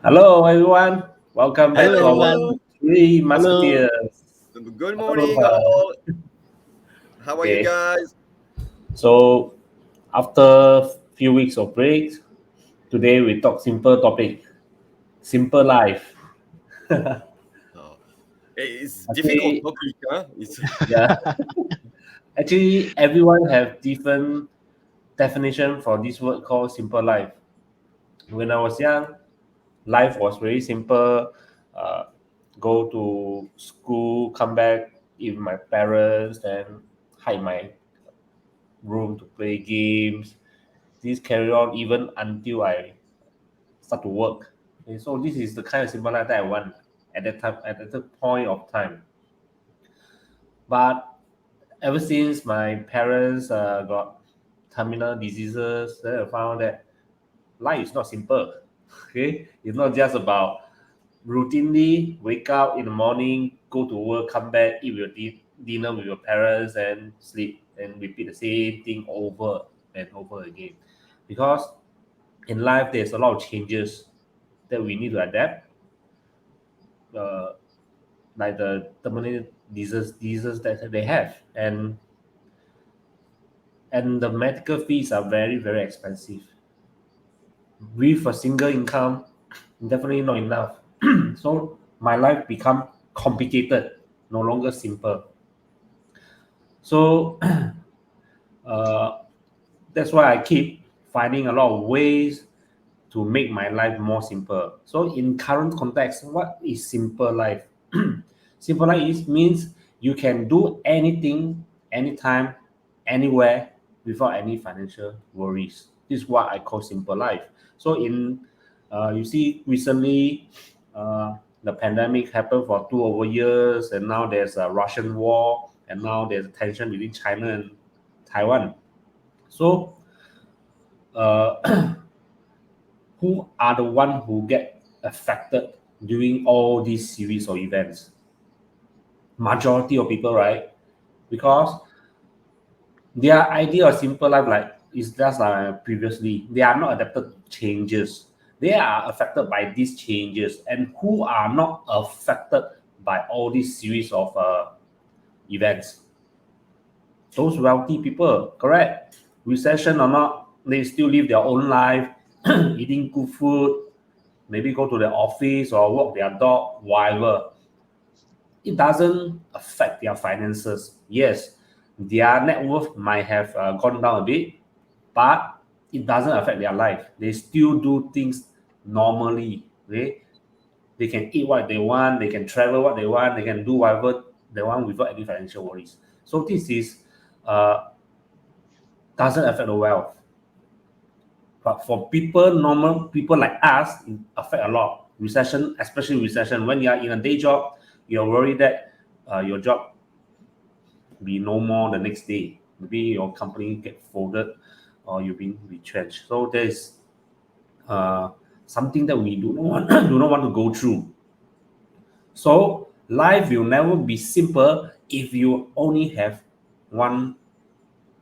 Hello, everyone. Welcome back Hello, to our everyone. Hello. three Hello. Musketeers. Good Hello, morning, all. How are you okay, guys? so after few weeks of breaks, today we talk simple topic, simple life. Oh, it's difficult Actually, topic, huh? It's yeah, actually, everyone have different definition for this word called simple life. When I was young, life was very simple. Uh, go to school, come back, eat with my parents, then hide my room to play games. This carry on even until I start to work. Okay, so this is the kind of simple life that I want at that time, at that point of time. But ever since my parents got terminal diseases, then I found that life is not simple. Okay, it's not just about routinely wake up in the morning, go to work, come back, eat your dinner with your parents, and sleep, and repeat the same thing over and over again. Because in life, there's a lot of changes that we need to adapt, uh, like the terminal diseases that they have, and the medical fees are very very expensive. With a single income, definitely not enough. So my life become complicated, no longer simple. So uh, that's why I keep finding a lot of ways to make my life more simple. So in current context, what is simple life? Simple life means you can do anything, anytime, anywhere without any financial worries. This is what I call simple life. So you see recently, the pandemic happened for 2 over years, and now there's a Russian war, and now there's a tension between China and Taiwan. So uh, who are the one who get affected during all these series of events? Majority of people, right? Because their idea of simple life, like is just like previously, they are not adapted to changes. They are affected by these changes, and who are not affected by all these series of events? Those wealthy people, correct? Recession or not, they still live their own life, eating good food, maybe go to the office or walk their dog, whatever. It doesn't affect their finances. Yes, their net worth might have gone down a bit, but it doesn't affect their life. They still do things normally. Okay? They can eat what they want, they can travel what they want, they can do whatever they want without any financial worries. So this is uh, doesn't affect the wealth. But for people, normal people like us, it affect a lot. Recession, especially recession, when you are in a day job, you're worried that your job be no more the next day. Maybe your company get folded or you've been retrenched. So there's uh, something that we do not want, do not want to go through. So life will never be simple if you only have one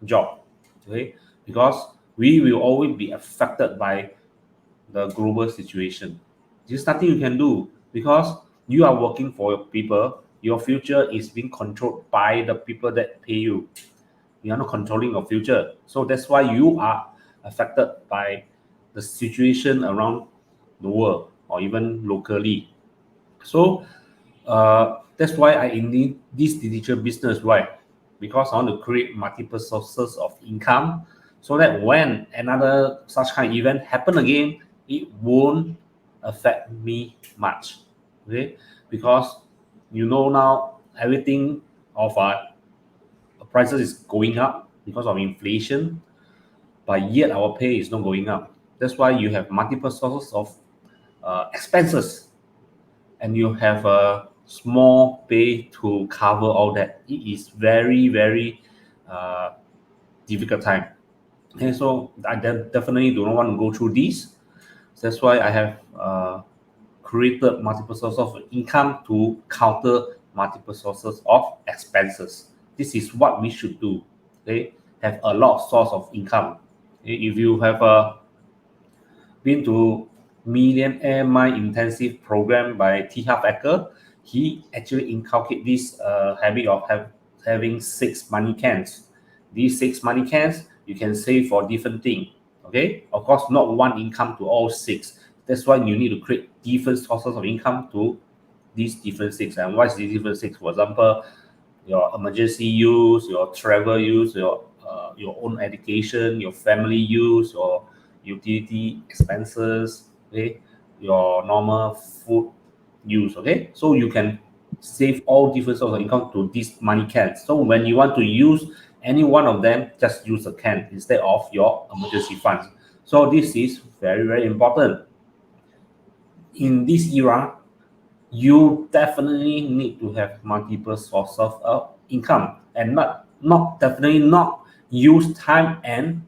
job. Okay, because we will always be affected by the global situation. There's nothing you can do because you are working for people. Your future is being controlled by the people that pay you. You are not controlling your future. So that's why you are affected by the situation around the world or even locally. So that's why I in this digital business, right? Because I want to create multiple sources of income so that when another such kind of event happen again, it won't affect me much. Okay, because now everything of prices is going up because of inflation, but yet our pay is not going up. That's why you have multiple sources of expenses, and you have a small pay to cover all that. It is very very uh, difficult time. Okay, so I definitely do not want to go through this. That's why I have created multiple sources of income to counter multiple sources of expenses. This is what we should do. Okay, have a lot of source of income. Okay, if you have been to Millionaire Mind Intensive program by T. Harv Eker, he actually inculcated this habit of having six money cans. These six money cans you can save for different things. Okay, of course, not one income to all six. That's why you need to create different sources of income to these different six. And what is the different six? For example, your emergency use, your travel use, your own education, your family use, your utility expenses, okay, your normal food use, okay. So you can save all different sources of income to this money can. So when you want to use any one of them, just use a can instead of your emergency funds. So this is very, very important. In this era, you definitely need to have multiple sources of income and not definitely not use time and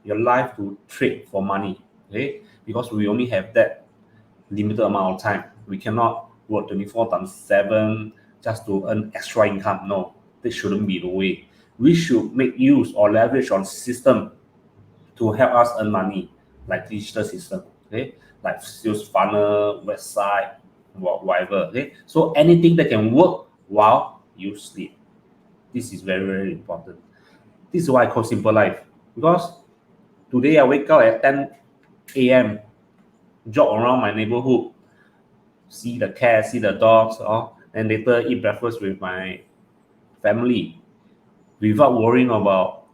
your life to trade for money, okay, because we only have that limited amount of time. We cannot work 24 times 7 just to earn extra income. No, this shouldn't be the way. We should make use or leverage on system to help us earn money, like digital system, okay, like sales funnel, website, whatever. Okay, so anything that can work while you sleep. This is very, very important. This is why I call simple life. Because today I wake up at 10 a.m., jog around my neighborhood, see the cats, see the dogs, and later eat breakfast with my family without worrying about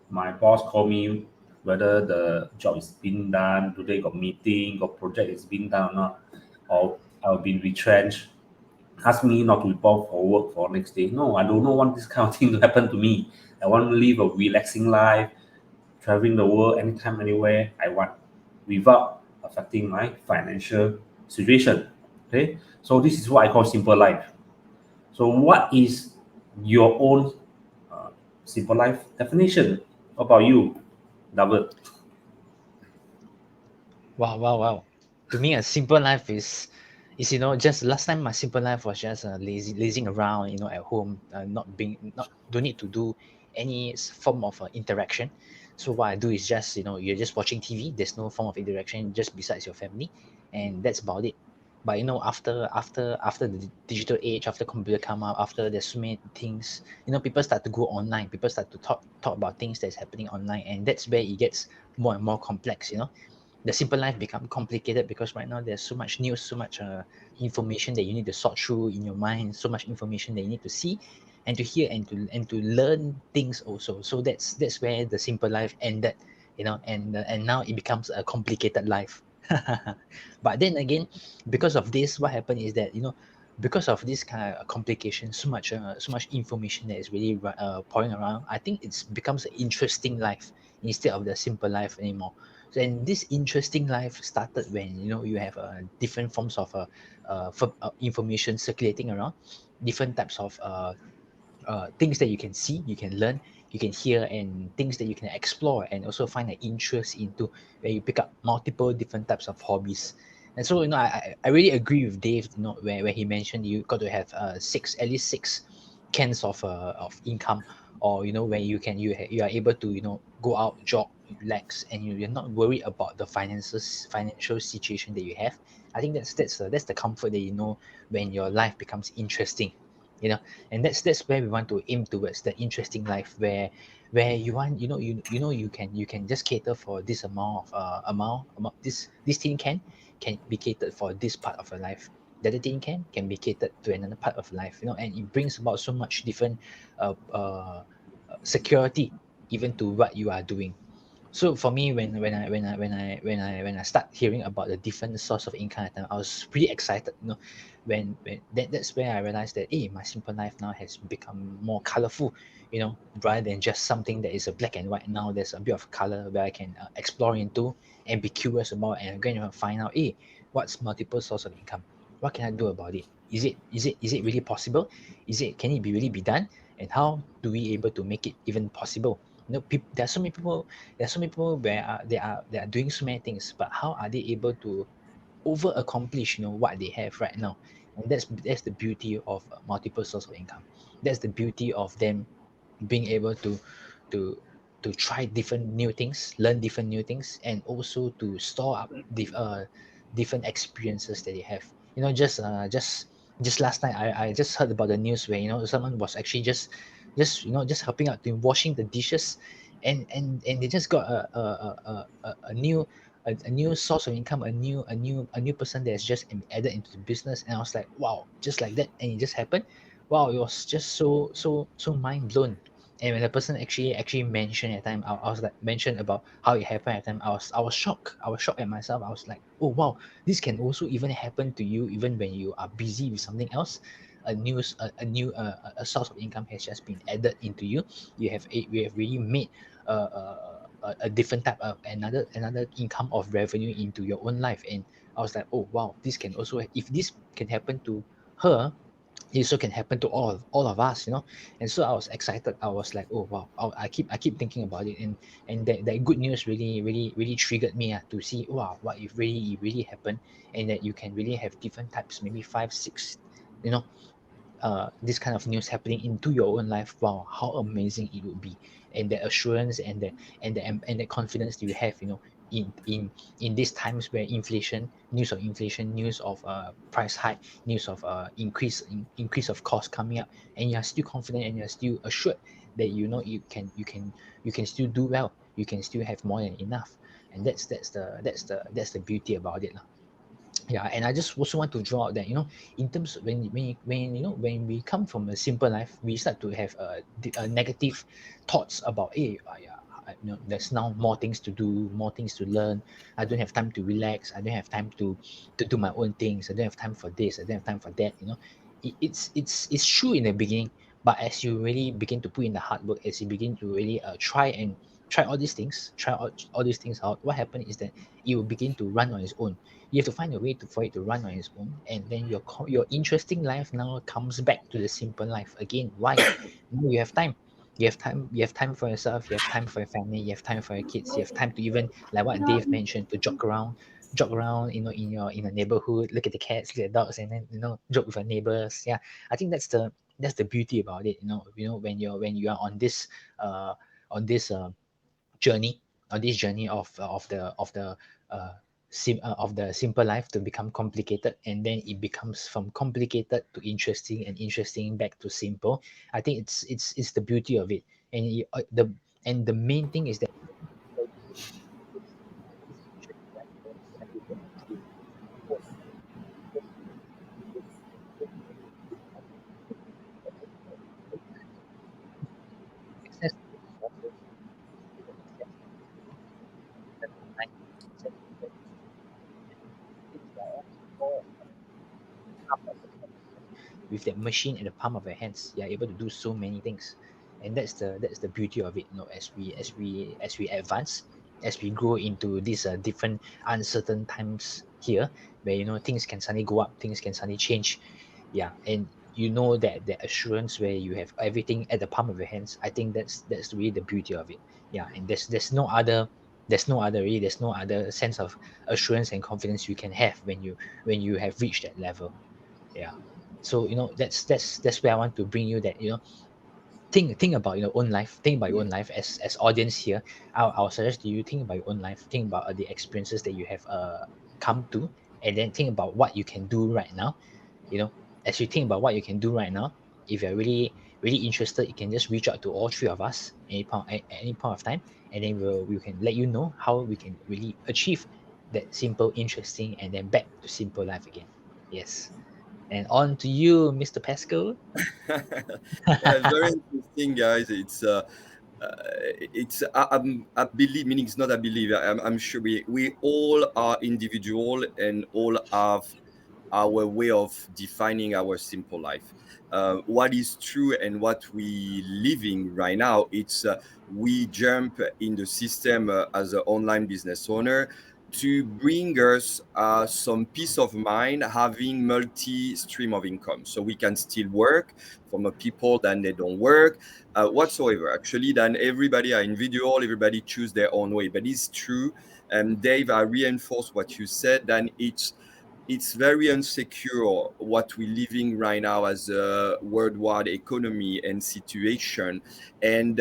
my boss call me whether the job is being done, today got meeting, got project is being done or not, or I'll be retrenched. Ask me not to report for work for next day. No, I don't want this kind of thing to happen to me. I want to live a relaxing life, traveling the world anytime, anywhere I want, without affecting my financial situation. Okay, so this is what I call simple life. So, what is your own uh, simple life definition? How about you, David? Wow, wow, wow. To me, a simple life is just last time my simple life was just lazing around, at home, not don't need to do any form of interaction. So what I do is just you're just watching TV. There's no form of interaction just besides your family, and that's about it. But after the digital age, after computer come out, after there's so many things, people start to go online. People start to talk about things that's happening online, and that's where it gets more and more complex. The simple life become complicated because right now there's so much news, so much information that you need to sort through in your mind, so much information that you need to see and to hear and to learn things also. So that's where the simple life ended, and now it becomes a complicated life. But then again, because of this, what happened is that because of this kind of complication, so much information that is really pouring around, I think it's becomes an interesting life instead of the simple life anymore. So, and this interesting life started when you have different forms of information circulating around, different types of things that you can see, you can learn, you can hear, and things that you can explore and also find an interest into, where you pick up multiple different types of hobbies. And so I really agree with Dave, where he mentioned you got to have at least six cans of income, or where you are able to go out, jog, relax, and you're not worried about the financial situation that you have. I think that's the comfort that when your life becomes interesting, you know and that's where we want to aim towards, the interesting life, where you want, you can just cater for this amount, this thing can be catered for this part of your life. The other thing can be catered to another part of life, and it brings about so much different security even to what you are doing. So for me, when I start hearing about the different source of income at time, I was pretty excited. When that's where I realized that, hey, my simple life now has become more colorful. Rather than just something that is a black and white. Now there's a bit of color where I can explore into and be curious about, and going to find out, hey, what's multiple source of income? What can I do about it? Is it really possible? Can it be really be done? And how do we able to make it even possible? There are so many people. There are so many people where they are doing so many things, but how are they able to over accomplish what they have right now? And that's the beauty of multiple source of income. That's the beauty of them being able to try different new things, learn different new things, and also to store up different experiences that they have. Just last night, I just heard about the news where someone was actually just helping out in washing the dishes, and they just got a new a new source of income, a new person that's just added into the business. And I was like, wow, just like that, and it just happened. Wow, it was just so mind blown. And when the person actually mentioned at the time, I was like mentioned about how it happened at the time. I was shocked. I was shocked at myself. I was like, oh wow, this can also even happen to you even when you are busy with something else. A source of income has just been added into you. We have really made a different type of another income of revenue into your own life. And I was like, oh wow, this can also, if this can happen to her, it also can happen to all of us. And so I was excited. I was like, oh wow, I keep thinking about it. And that good news really triggered me to see, wow, what if it really happened, and that you can really have different types, maybe 5 6, you know this kind of news happening into your own life. Wow, how amazing it would be. And the assurance and the confidence you have, in these times where inflation, news of price hike, news of increase of cost coming up, and you are still confident and you're still assured that you can still do well, you can still have more than enough. And that's the beauty about it. Yeah. And I just also want to draw out that, in terms of when we come from a simple life, we start to have negative thoughts about, hey, yeah, there's now more things to do, more things to learn. I don't have time to relax, I don't have time to do my own things, I don't have time for this, I don't have time for that. It's true in the beginning, but as you really begin to put in the hard work, as you begin to really try all these things, all these things out, what happens is that it will begin to run on its own. You have to find a way for it to run on its own, and then your interesting life now comes back to the simple life again. Why? Now you have time. You have time for yourself, you have time for your family, you have time for your kids, you have time to, even like what Dave mentioned, to jog around, in the neighborhood, look at the cats, look at the dogs, and then joke with your neighbors. Yeah, I think that's the beauty about it. When you are uh on this journey journey uh, of the simple life to become complicated, and then it becomes from complicated to interesting, and interesting back to simple. I think it's the beauty of it. And the main thing is that this journey, right, when you get into your own life, this journey becomes access to the resources, to the access to the online, access to the things that are all palm of your hands. With that machine at the palm of your hands, you're able to do so many things. And that's the beauty of it. As we advance, as we grow into these different uncertain times here, where things can suddenly go up, things can suddenly change. Yeah. And that assurance where you have everything at the palm of your hands. I think that's really the beauty of it. Yeah. And there's no other sense of assurance and confidence you can have when you have reached that level. Yeah. So that's where I want to bring you, that think about your own life, think about your own life, as audience here. I'll suggest to you, think about your own life, think about the experiences that you have come to, and then think about what you can do right now. you know as you think about what you can do right now, if you're really really interested, you can just reach out to all three of us at any point of time, and then we can let you know how we can really achieve that simple, interesting, and then back to simple life again. Yes. And on to you, Mr. Pascal. Yeah, very interesting, guys. It's I believe, meaning it's not I believe. I'm sure we all are individual and all have our way of defining our simple life. What is true and what we living right now, it's we jump in the system as an online business owner to bring us some peace of mind, having multi stream of income, so we can still work from a people that they don't work whatsoever. Actually, then everybody are individual, everybody choose their own way. But it's true, and Dave, I reinforce what you said. Then it's it's very insecure what we're living right now as a worldwide economy and situation. And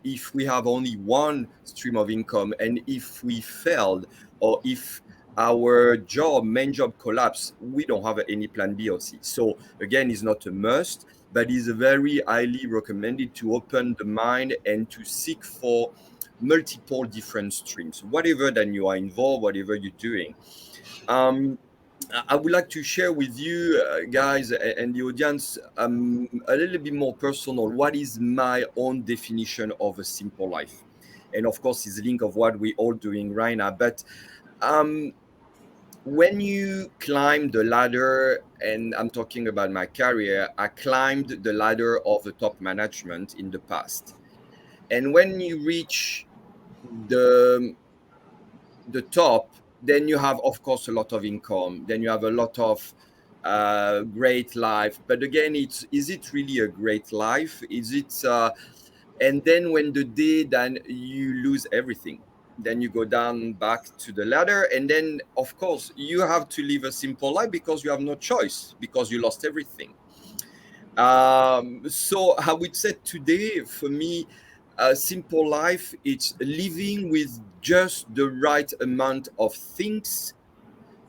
if we have only one stream of income, and if we failed, or if our main job collapse, we don't have any plan B or C. So again, it's not a must, but it's very highly recommended to open the mind and to seek for multiple different streams, whatever that you are involved, whatever you're doing. I would like to share with you guys and the audience a little bit more personal. What is my own definition of a simple life? And of course, it's a link of what we're all doing right now. But when you climb the ladder, and I'm talking about my career, I climbed the ladder of the top management in the past. And when you reach the top, then you have, of course, a lot of income. Then you have a lot of great life. But again, is it really a great life? Is it? And then when the day then you lose everything, then you go down back to the ladder, and then of course you have to live a simple life because you have no choice, because you lost everything. So I would say today, for me, a simple life, it's living with just the right amount of things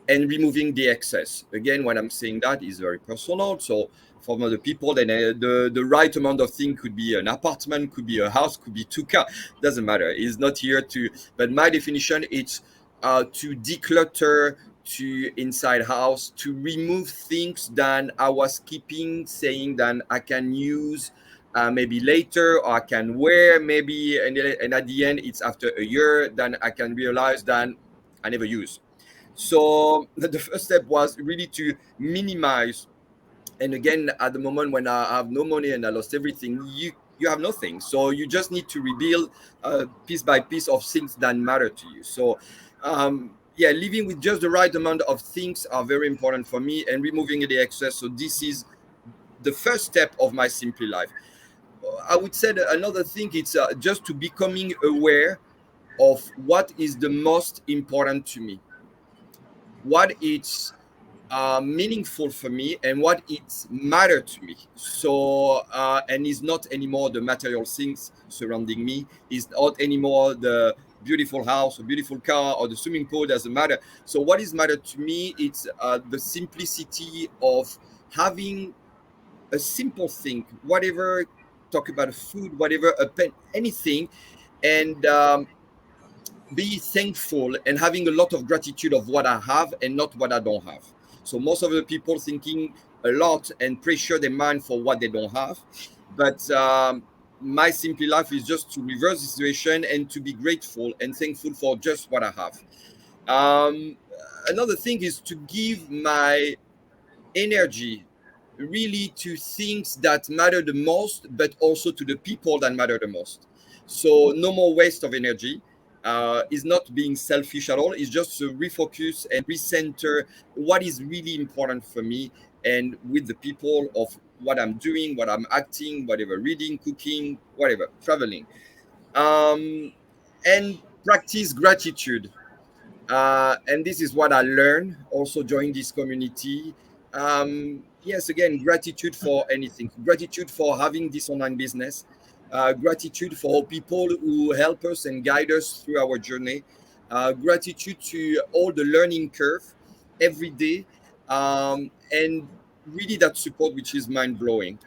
and removing the excess. Again, when I'm saying that is very personal. So for other people, then the right amount of thing could be an apartment, could be a house, could be 2 cars. Doesn't matter. It's not here to. But my definition, it's to declutter, to inside house, to remove things that I was keeping, saying that I can use maybe later, or I can wear maybe, and at the end, it's after a year, then I can realize that I never use. So the first step was really to minimize. And again, at the moment when I have no money and I lost everything, you have nothing. So you just need to rebuild piece by piece of things that matter to you. So yeah, living with just the right amount of things are very important for me, and removing the excess. So this is the first step of my simple life. I would say that another thing, it's just to becoming aware of what is the most important to me, what it's meaningful for me, and what it matter to me. So and is not anymore the material things surrounding me, is not anymore the beautiful house or beautiful car or the swimming pool. Doesn't matter. So what is matter to me, it's the simplicity of having a simple thing, whatever, talk about food, whatever, a pen, anything, and be thankful and having a lot of gratitude of what I have and not what I don't have. So most of the people thinking a lot and pressure their mind for what they don't have. But my simple life is just to reverse the situation and to be grateful and thankful for just what I have. Another thing is to give my energy really to things that matter the most, but also to the people that matter the most. So no more waste of energy. Is not being selfish at all. It's just to refocus and recenter what is really important for me, and with the people of what I'm doing, what I'm acting, whatever, reading, cooking, whatever, traveling. And practice gratitude. And this is what I learned also joining this community. Yes, again, gratitude for anything. Gratitude for having this online business. Gratitude for people who help us and guide us through our journey. Gratitude to all the learning curve every day. And really that support, which is mind blowing.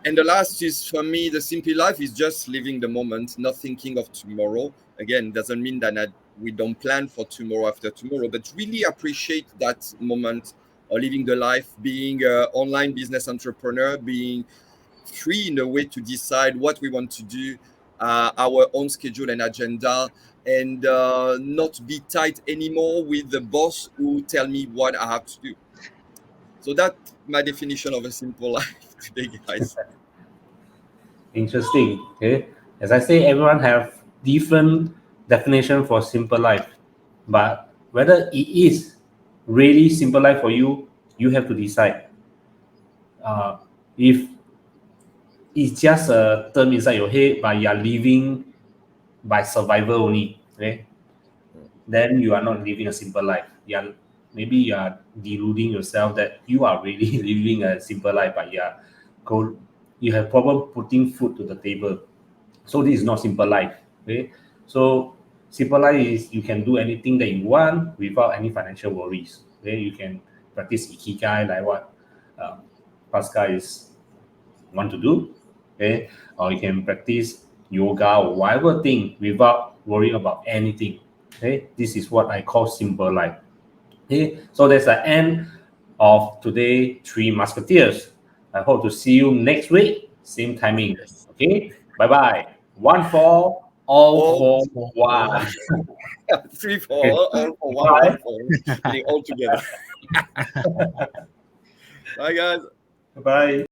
And the last is, for me, the simple life is just living the moment, not thinking of tomorrow. Again, doesn't mean that we don't plan for tomorrow after tomorrow, but really appreciate that moment of living the life, being an online business entrepreneur, being free in a way to decide what we want to do, our own schedule and agenda, and not be tight anymore with the boss who tell me what I have to do. So that's my definition of a simple life today, guys. Interesting. Okay. As I say, everyone have different definition for simple life, but whether it is really simple life for you, you have to decide. If it's just a term inside your head, but you are living by survival only, okay, then you are not living a simple life. You are maybe you are deluding yourself that you are really living a simple life, but you have problem putting food to the table. So this is not simple life. Okay, so simple life is you can do anything that you want without any financial worries. Okay, you can practice ikigai like what Pascal is want to do. Okay, or you can practice yoga or whatever thing without worrying about anything. Okay, this is what I call simple life. Okay, so that's the end of today Three Musketeers. I hope to see you next week, same timing. Yes. Okay, bye bye. One for all All for So, one. 3 for Okay, all for one, bye. one for all, meaning all together. Bye, guys. Bye.